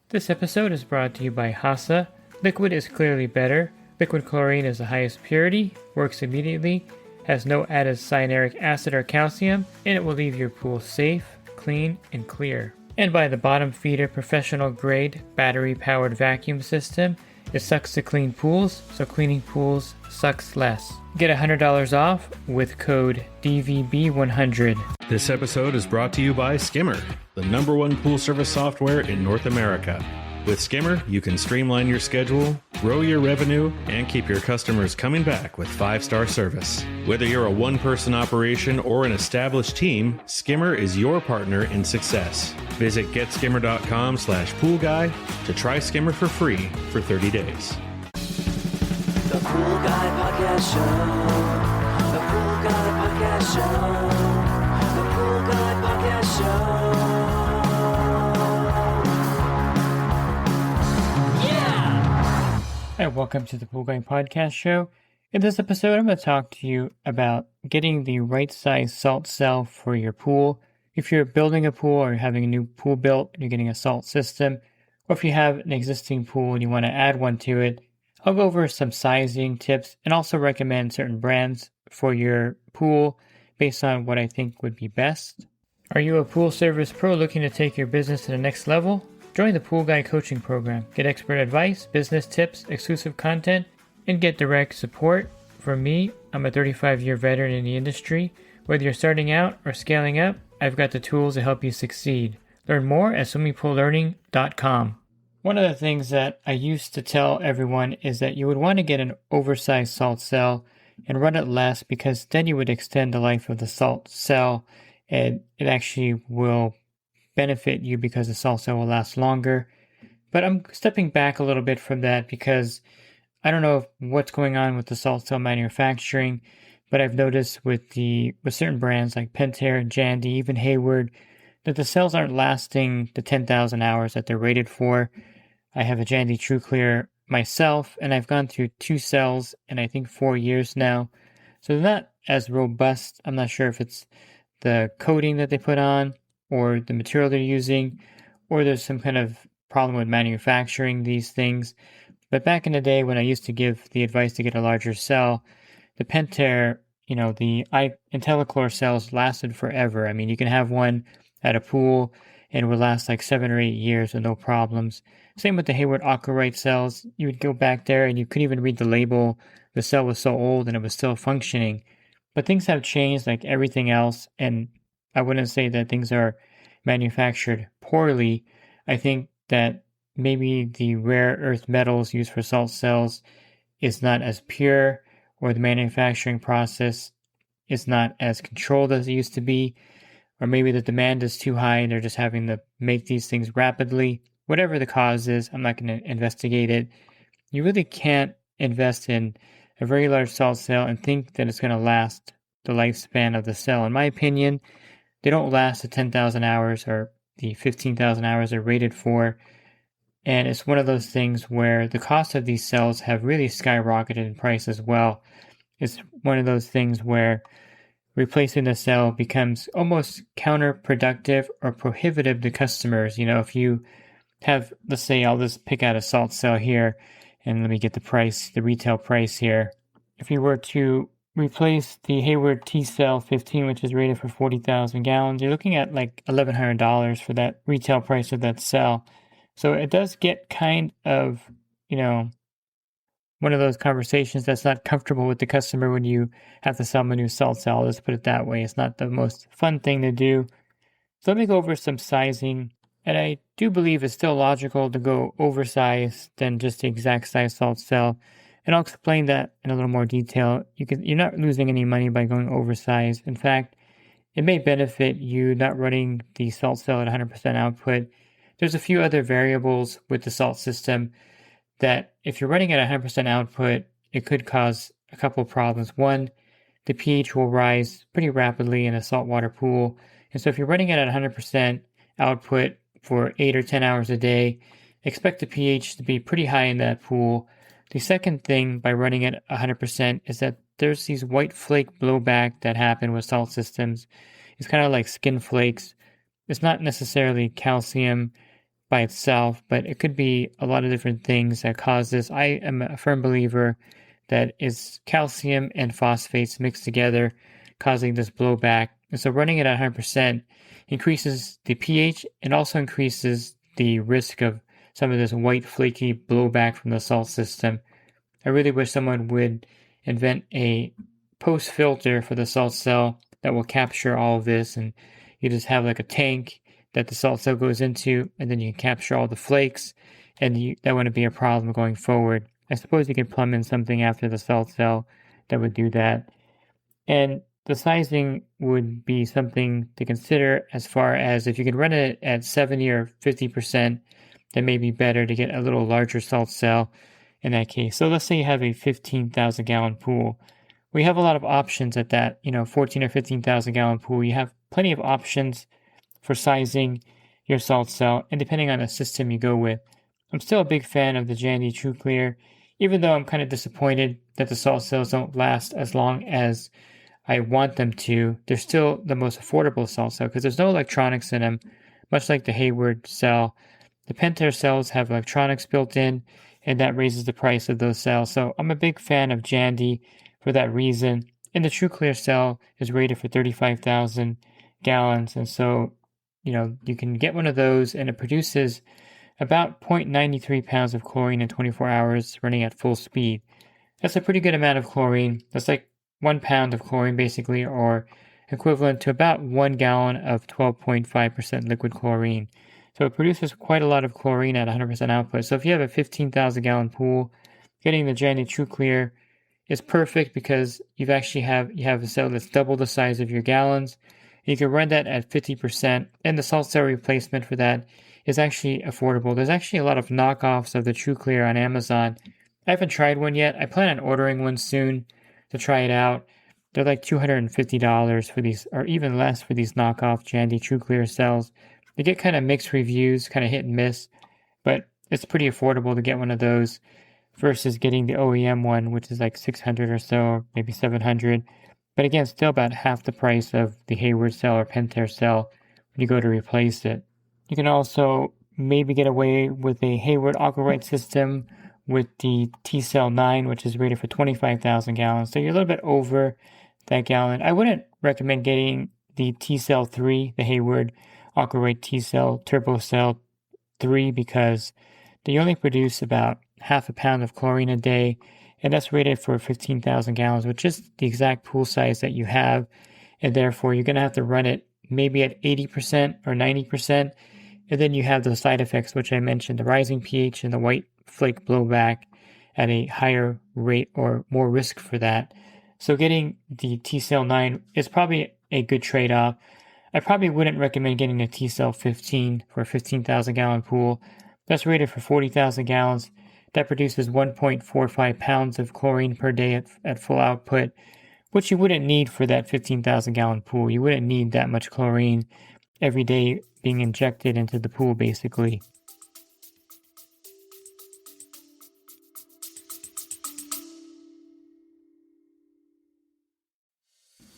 This episode is brought to you by Hasa. Liquid is clearly better. Liquid chlorine is the highest purity, works immediately, has no added cyanuric acid or calcium, and it will leave your pool safe, clean, and clear. And by the Bottom Feeder professional grade battery powered vacuum system. It sucks to clean pools, so cleaning pools sucks less. Get $100 off with code DVB100. This episode is brought to you by Skimmer, the #1 pool service software in North America. With Skimmer, you can streamline your schedule, grow your revenue, and keep your customers coming back with 5-star service. Whether you're a one-person operation or an established team, Skimmer is your partner in success. Visit getskimmer.com/poolguy to try Skimmer for free for 30 days. The Pool Guy Podcast Show. The Pool Guy Podcast Show. The Pool Guy Podcast Show. Hi, welcome to the Pool Guy Podcast Show. In this episode, I'm going to talk to you about getting the right size salt cell for your pool. If you're building a pool or you're having a new pool built and you're getting a salt system, or if you have an existing pool and you want to add one to it, I'll go over some sizing tips and also recommend certain brands for your pool based on what I think would be best. Are you a pool service pro looking to take your business to the next level? Join the Pool Guy Coaching Program. Get expert advice, business tips, exclusive content, and get direct support from me. I'm a 35-year veteran in the industry. Whether you're starting out or scaling up, I've got the tools to help you succeed. Learn more at swimmingpoollearning.com. One of the things that I used to tell everyone is that you would want to get an oversized salt cell and run it less, because then you would extend the life of the salt cell and it actually will benefit you because the salt cell will last longer. But I'm stepping back a little bit from that because I don't know what's going on with the salt cell manufacturing, but I've noticed with certain brands like Pentair, Jandy, even Hayward, that the cells aren't lasting the 10,000 hours that they're rated for. I have a Jandy TrueClear myself, and I've gone through 2 cells in I think 4 years now. So they're not as robust. I'm not sure if it's the coating that they put on or the material they're using, or there's some kind of problem with manufacturing these things. But back in the day when I used to give the advice to get a larger cell, the Pentair, the IntelliChlor cells lasted forever. I mean, you can have one at a pool and it would last like 7 or 8 years with no problems. Same with the Hayward Aquarite cells. You would go back there and you couldn't even read the label. The cell was so old and it was still functioning. But things have changed like everything else, and I wouldn't say that things are manufactured poorly. I think that maybe the rare earth metals used for salt cells is not as pure, or the manufacturing process is not as controlled as it used to be, or maybe the demand is too high and they're just having to make these things rapidly. Whatever the cause is, I'm not going to investigate it. You really can't invest in a very large salt cell and think that it's going to last the lifespan of the cell. In my opinion, they don't last the 10,000 hours or the 15,000 hours they're rated for. And it's one of those things where the cost of these cells have really skyrocketed in price as well. It's one of those things where replacing the cell becomes almost counterproductive or prohibitive to customers. If you have, let's say, I'll just pick out a salt cell here and let me get the retail price here. If you were to replace the Hayward T-Cell 15, which is rated for 40,000 gallons, you're looking at like $1,100 for that retail price of that cell. So it does get kind of, one of those conversations that's not comfortable with the customer when you have to sell them a new salt cell. Let's put it that way. It's not the most fun thing to do. So let me go over some sizing. And I do believe it's still logical to go oversized than just the exact size salt cell. And I'll explain that in a little more detail. You're not losing any money by going oversized. In fact, it may benefit you not running the salt cell at 100% output. There's a few other variables with the salt system that if you're running at 100% output, it could cause a couple of problems. One, the pH will rise pretty rapidly in a saltwater pool. And so if you're running at 100% output for 8 or 10 hours a day, expect the pH to be pretty high in that pool. The second thing by running at 100% is that there's these white flake blowback that happen with salt systems. It's kind of like skin flakes. It's not necessarily calcium by itself, but it could be a lot of different things that cause this. I am a firm believer that it's calcium and phosphates mixed together causing this blowback. And so running it at 100% increases the pH and also increases the risk of some of this white flaky blowback from the salt system. I really wish someone would invent a post filter for the salt cell that will capture all of this, and you just have like a tank that the salt cell goes into, and then you can capture all the flakes, and that wouldn't be a problem going forward. I suppose you could plumb in something after the salt cell that would do that. And the sizing would be something to consider as far as if you could run it at 70 or 50%, then maybe better to get a little larger salt cell in that case. So let's say you have a 15,000 gallon pool. We have a lot of options at that, 14 or 15,000 gallon pool. You have plenty of options for sizing your salt cell, and depending on the system you go with. I'm still a big fan of the Jandy TrueClear, even though I'm kind of disappointed that the salt cells don't last as long as I want them to. They're still the most affordable salt cell because there's no electronics in them, much like the Hayward cell. The Pentair cells have electronics built in, and that raises the price of those cells. So I'm a big fan of Jandy for that reason. And the TrueClear cell is rated for 35,000 gallons. And so, you can get one of those, and it produces about 0.93 pounds of chlorine in 24 hours running at full speed. That's a pretty good amount of chlorine. That's like 1 pound of chlorine basically, or equivalent to about 1 gallon of 12.5% liquid chlorine. So it produces quite a lot of chlorine at 100% output. So if you have a 15,000 gallon pool, getting the Jandy TrueClear is perfect because you have a cell that's double the size of your gallons. You can run that at 50%, and the salt cell replacement for that is actually affordable. There's actually a lot of knockoffs of the TrueClear on Amazon. I haven't tried one yet. I plan on ordering one soon to try it out. They're like $250 for these, or even less for these knockoff Jandy TrueClear cells. They get kind of mixed reviews, kind of hit and miss, but it's pretty affordable to get one of those versus getting the OEM one, which is like $600 or so, or maybe $700. But again, still about half the price of the Hayward cell or Pentair cell when you go to replace it. You can also maybe get away with a Hayward Aquarite system with the T-Cell 9, which is rated for 25,000 gallons. So you're a little bit over that gallon. I wouldn't recommend getting the T-Cell 3, the Hayward Aquarite T-Cell Turbo Cell 3, because they only produce about half a pound of chlorine a day, and that's rated for 15,000 gallons, which is the exact pool size that you have, and therefore you're going to have to run it maybe at 80% or 90%, and then you have those side effects which I mentioned, the rising pH and the white flake blowback at a higher rate or more risk for that. So getting the T-Cell 9 is probably a good trade-off. I probably wouldn't recommend getting a T-Cell 15 for a 15,000 gallon pool. That's rated for 40,000 gallons. That produces 1.45 pounds of chlorine per day at full output, which you wouldn't need for that 15,000 gallon pool. You wouldn't need that much chlorine every day being injected into the pool, basically.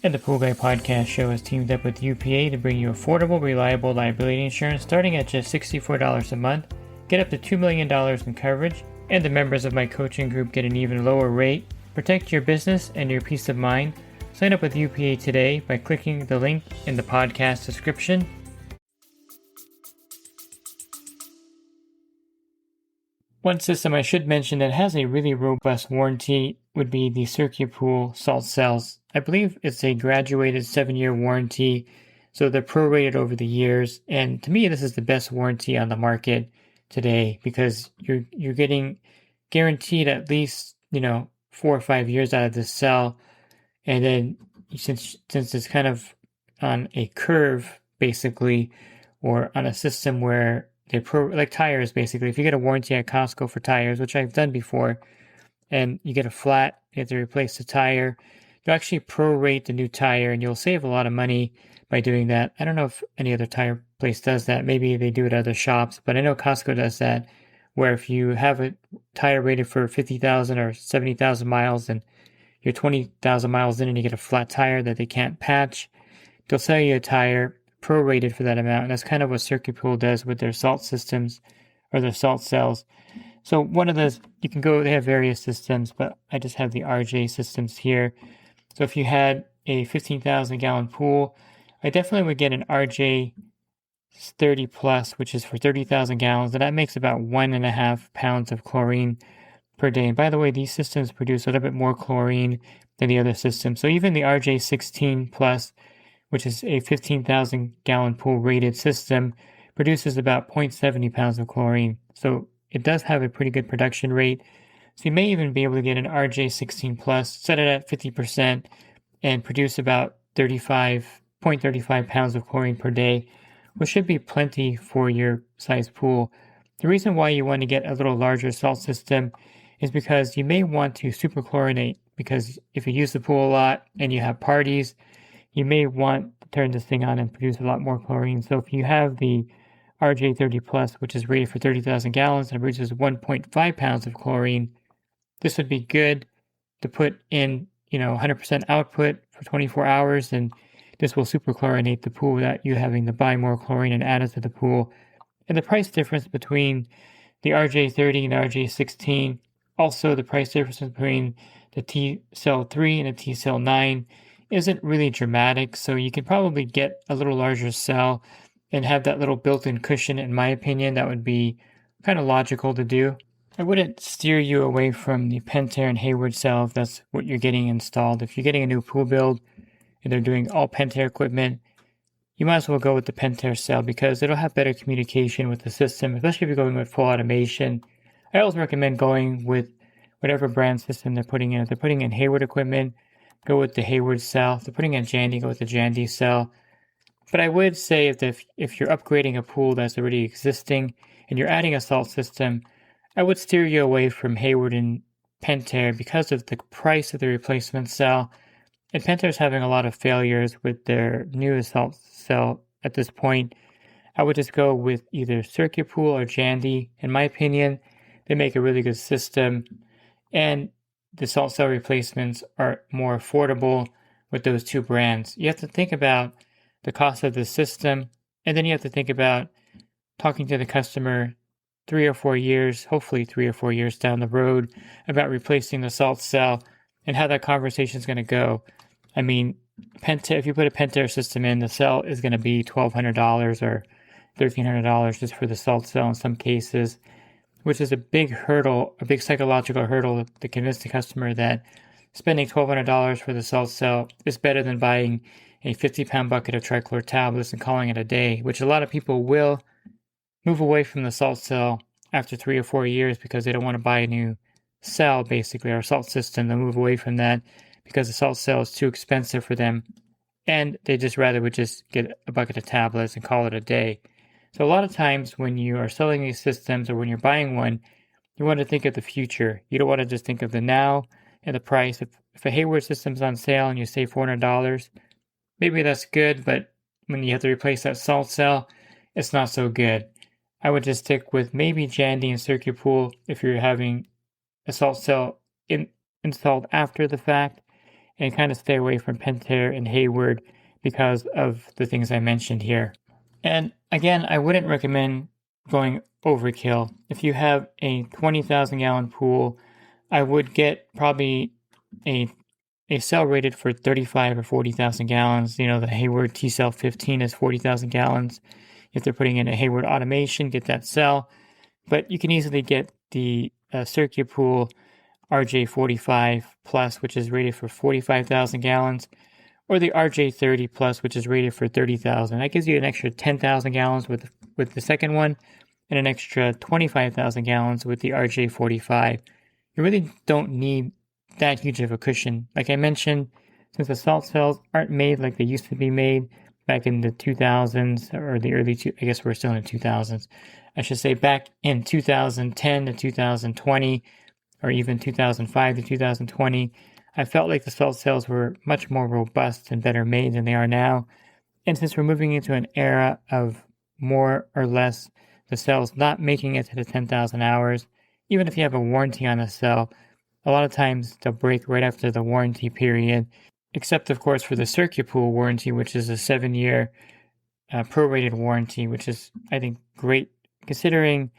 And the Pool Guy Podcast Show has teamed up with UPA to bring you affordable, reliable liability insurance starting at just $64 a month. Get up to $2 million in coverage, and the members of my coaching group get an even lower rate. Protect your business and your peace of mind. Sign up with UPA today by clicking the link in the podcast description. One system I should mention that has a really robust warranty would be the CircuPool salt cells. I believe it's a graduated 7-year warranty, so they're prorated over the years. And to me, this is the best warranty on the market today because you're getting guaranteed at least 4 or 5 years out of this cell, and then since it's kind of on a curve basically, or on a system where they like tires basically. If you get a warranty at Costco for tires, which I've done before, and you get a flat, you have to replace the tire, you'll actually prorate the new tire, and you'll save a lot of money by doing that. I don't know if any other tire place does that. Maybe they do it at other shops, but I know Costco does that, where if you have a tire rated for 50,000 or 70,000 miles and you're 20,000 miles in and you get a flat tire that they can't patch, they'll sell you a tire prorated for that amount. And that's kind of what CircuitPool does with their salt systems or their salt cells. So one of those, you can go, they have various systems, but I just have the RJ systems here. So if you had a 15,000 gallon pool, I definitely would get an RJ 30 plus, which is for 30,000 gallons, and that makes about 1.5 pounds of chlorine per day. And by the way, these systems produce a little bit more chlorine than the other systems. So even the RJ 16 plus, which is a 15,000 gallon pool rated system, produces about 0.70 pounds of chlorine. So it does have a pretty good production rate. So you may even be able to get an RJ 16 plus, set it at 50%, and produce about 0.35 pounds of chlorine per day, which should be plenty for your size pool. The reason why you want to get a little larger salt system is because you may want to superchlorinate, because if you use the pool a lot and you have parties, you may want to turn this thing on and produce a lot more chlorine. So if you have the RJ30 Plus, which is rated for 30,000 gallons and produces 1.5 pounds of chlorine, this would be good to put in, 100% output for 24 hours, and this will superchlorinate the pool without you having to buy more chlorine and add it to the pool. And the price difference between the RJ30 and the RJ16, also the price difference between the T-Cell 3 and the T-Cell 9 isn't really dramatic, so you can probably get a little larger cell and have that little built-in cushion. In my opinion, that would be kind of logical to do. I wouldn't steer you away from the Pentair and Hayward cell if that's what you're getting installed. If you're getting a new pool build and they're doing all Pentair equipment, you might as well go with the Pentair cell because it'll have better communication with the system, especially if you're going with full automation. I always recommend going with whatever brand system they're putting in. If they're putting in Hayward equipment, go with the Hayward cell. If they're putting in Jandy, go with the Jandy cell. But I would say if you're upgrading a pool that's already existing and you're adding a salt system, I would steer you away from Hayward and Pentair because of the price of the replacement cell. And Pentair's having a lot of failures with their newest salt cell at this point. I would just go with either CircuitPool or Jandy. In my opinion, they make a really good system, and the salt cell replacements are more affordable with those two brands. You have to think about the cost of the system, and then you have to think about talking to the customer 3 or 4 years, hopefully 3 or 4 years down the road, about replacing the salt cell and how that conversation is going to go. I mean, Pentair, if you put a Pentair system in, the cell is going to be $1,200 or $1,300 just for the salt cell in some cases, which is a big hurdle, a big psychological hurdle to convince the customer that spending $1,200 for the salt cell is better than buying a 50-pound bucket of trichlor tablets and calling it a day, which a lot of people will move away from the salt cell after 3 or 4 years because they don't want to buy a new cell, basically, or salt system. They'll move away from that because the salt cell is too expensive for them, and they just rather would just get a bucket of tablets and call it a day. So a lot of times when you are selling these systems or when you're buying one, you want to think of the future. You don't want to just think of the now and the price. If a Hayward system's on sale and you save $400, maybe that's good, but when you have to replace that salt cell, it's not so good. I would just stick with maybe Jandy and CircuitPool if you're having a salt cell installed after the fact, and kind of stay away from Pentair and Hayward because of the things I mentioned here. And again, I wouldn't recommend going overkill. If you have a 20,000 gallon pool, I would get probably a cell rated for 35 or 40,000 gallons. The Hayward T-Cell 15 is 40,000 gallons. If they're putting in a Hayward automation, get that cell. But you can easily get the CircuitPool RJ45 Plus, which is rated for 45,000 gallons, or the RJ30 Plus, which is rated for 30,000. That gives you an extra 10,000 gallons with the second one, and an extra 25,000 gallons with the RJ45. You really don't need that huge of a cushion. Like I mentioned, since the salt cells aren't made like they used to be made back in the 2000s, or the early, I guess we're still in the 2000s. I should say back in 2010 to 2020, or even 2005 to 2020, I felt like the salt cells were much more robust and better made than they are now. And since we're moving into an era of more or less the cells not making it to the 10,000 hours, even if you have a warranty on a cell, a lot of times they'll break right after the warranty period, except of course for the CircuitPool warranty, which is a 7-year prorated warranty, which is, I think, great considering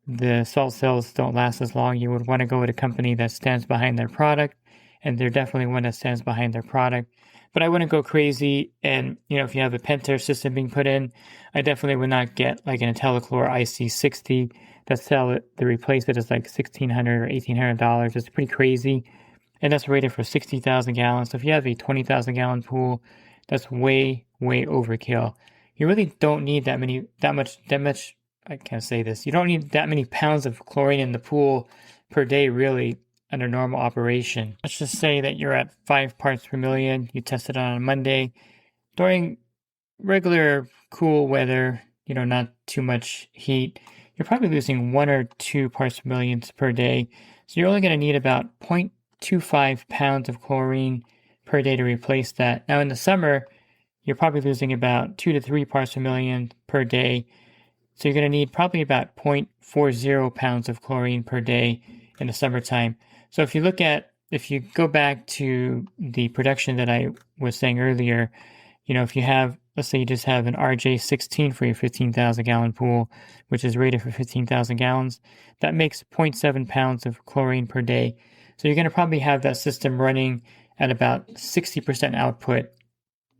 the salt cells don't last as long. You would want to go with a company that stands behind their product, and they're definitely one that stands behind their product. But I wouldn't go crazy, and if you have a Pentair system being put in, I definitely would not get like an IntelliChlor IC60. That cell to replace it is like $1,600 or $1,800. It's pretty crazy, and that's rated for 60,000 gallons. So if you have a 20,000 gallon pool, that's way overkill. You really don't need that much. I can't say this. You don't need that many pounds of chlorine in the pool per day, really, under normal operation. Let's just say that you're at 5 parts per million. You test it on a Monday. During regular cool weather, not too much heat, you're probably losing 1 or 2 parts per million per day. So you're only going to need about 0.25 pounds of chlorine per day to replace that. Now in the summer, you're probably losing about 2 to 3 parts per million per day. So you're going to need probably about 0.40 pounds of chlorine per day in the summertime. So if you go back to the production that I was saying earlier, if you have, let's say you just have an RJ16 for your 15,000 gallon pool, which is rated for 15,000 gallons, that makes 0.7 pounds of chlorine per day. So you're going to probably have that system running at about 60% output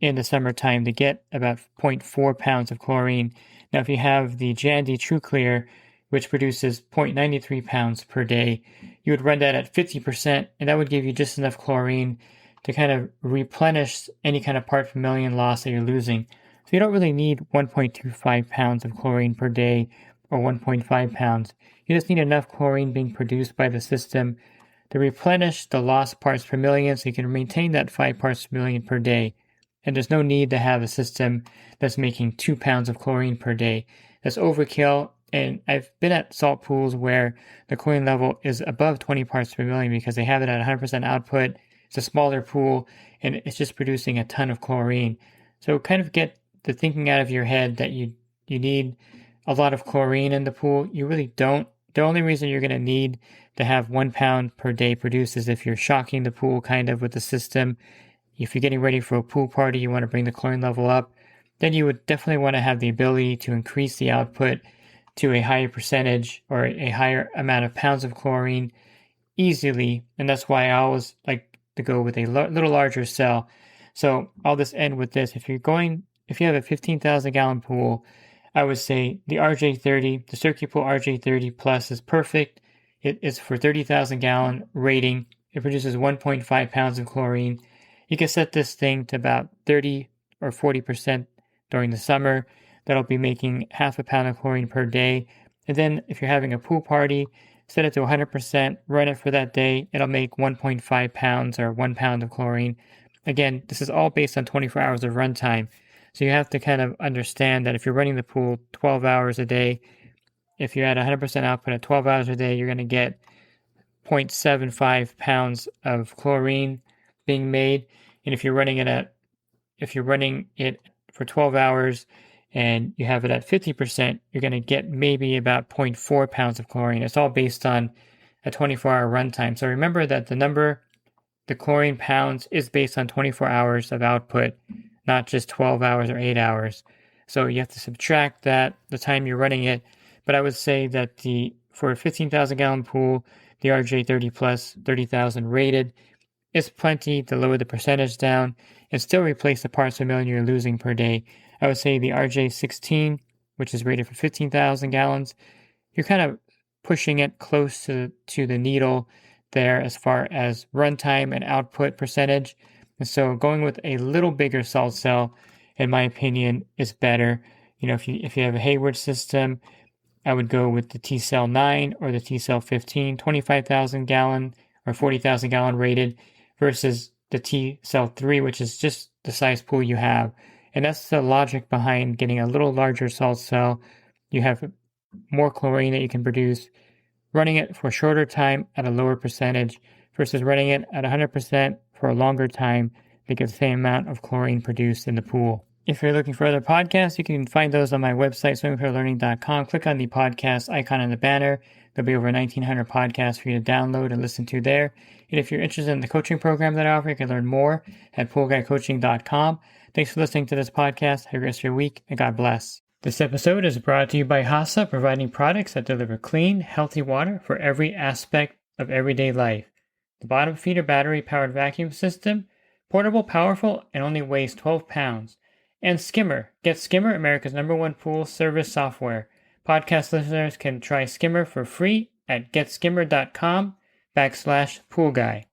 in the summertime to get about 0.4 pounds of chlorine. Now, if you have the Jandy TrueClear, which produces 0.93 pounds per day, you would run that at 50%, and that would give you just enough chlorine to kind of replenish any kind of part per million loss that you're losing. So you don't really need 1.25 pounds of chlorine per day or 1.5 pounds. You just need enough chlorine being produced by the system to replenish the lost parts per million so you can maintain that 5 parts per million per day. And there's no need to have a system that's making 2 pounds of chlorine per day. That's overkill. And I've been at salt pools where the chlorine level is above 20 parts per million because they have it at 100% output. It's a smaller pool, and it's just producing a ton of chlorine. So kind of get the thinking out of your head that you need a lot of chlorine in the pool. You really don't. The only reason you're going to need to have 1 pound per day produced is if you're shocking the pool kind of with the system. If you're getting ready for a pool party, you want to bring the chlorine level up, then you would definitely want to have the ability to increase the output to a higher percentage or a higher amount of pounds of chlorine easily. And that's why I always like to go with a little larger cell. So I'll just end with this. If you have a 15,000 gallon pool, I would say the RJ30, the CircuPool RJ30 Plus is perfect. It is for 30,000 gallon rating. It produces 1.5 pounds of chlorine. You can set this thing to about 30 or 40% during the summer. That'll be making half a pound of chlorine per day. And then if you're having a pool party, set it to 100%, run it for that day. It'll make 1.5 pounds or 1 pound of chlorine. Again, this is all based on 24 hours of runtime. So you have to kind of understand that if you're running the pool 12 hours a day, if you're at 100% output at 12 hours a day, you're going to get 0.75 pounds of chlorine being made. And if you're running it for 12 hours and you have it at 50%, you're going to get maybe about 0.4 pounds of chlorine. It's all based on a 24-hour runtime. So remember that the chlorine pounds is based on 24 hours of output, not just 12 hours or 8 hours. So you have to subtract that, the time you're running it. But I would say that for a 15,000 gallon pool, the RJ30 Plus 30,000 rated is plenty to lower the percentage down and still replace the parts per million you're losing per day. I would say the RJ16, which is rated for 15,000 gallons, you're kind of pushing it close to the needle there as far as runtime and output percentage. And so going with a little bigger salt cell, in my opinion, is better. If you have a Hayward system, I would go with the T-Cell 9 or the T-Cell 15, 25,000 gallon or 40,000 gallon rated versus the T-Cell 3, which is just the size pool you have. And that's the logic behind getting a little larger salt cell. You have more chlorine that you can produce, running it for a shorter time at a lower percentage versus running it at 100% for a longer time to get the same amount of chlorine produced in the pool. If you're looking for other podcasts, you can find those on my website, swimmingpoollearning.com. Click on the podcast icon on the banner. There'll be over 1,900 podcasts for you to download and listen to there. And if you're interested in the coaching program that I offer, you can learn more at poolguycoaching.com. Thanks for listening to this podcast. Have a great rest of your week, and God bless. This episode is brought to you by HASA, providing products that deliver clean, healthy water for every aspect of everyday life. The bottom feeder battery-powered vacuum system, portable, powerful, and only weighs 12 pounds. And Skimmer. Get Skimmer, America's #1 pool service software. Podcast listeners can try Skimmer for free at getskimmer.com/poolguy.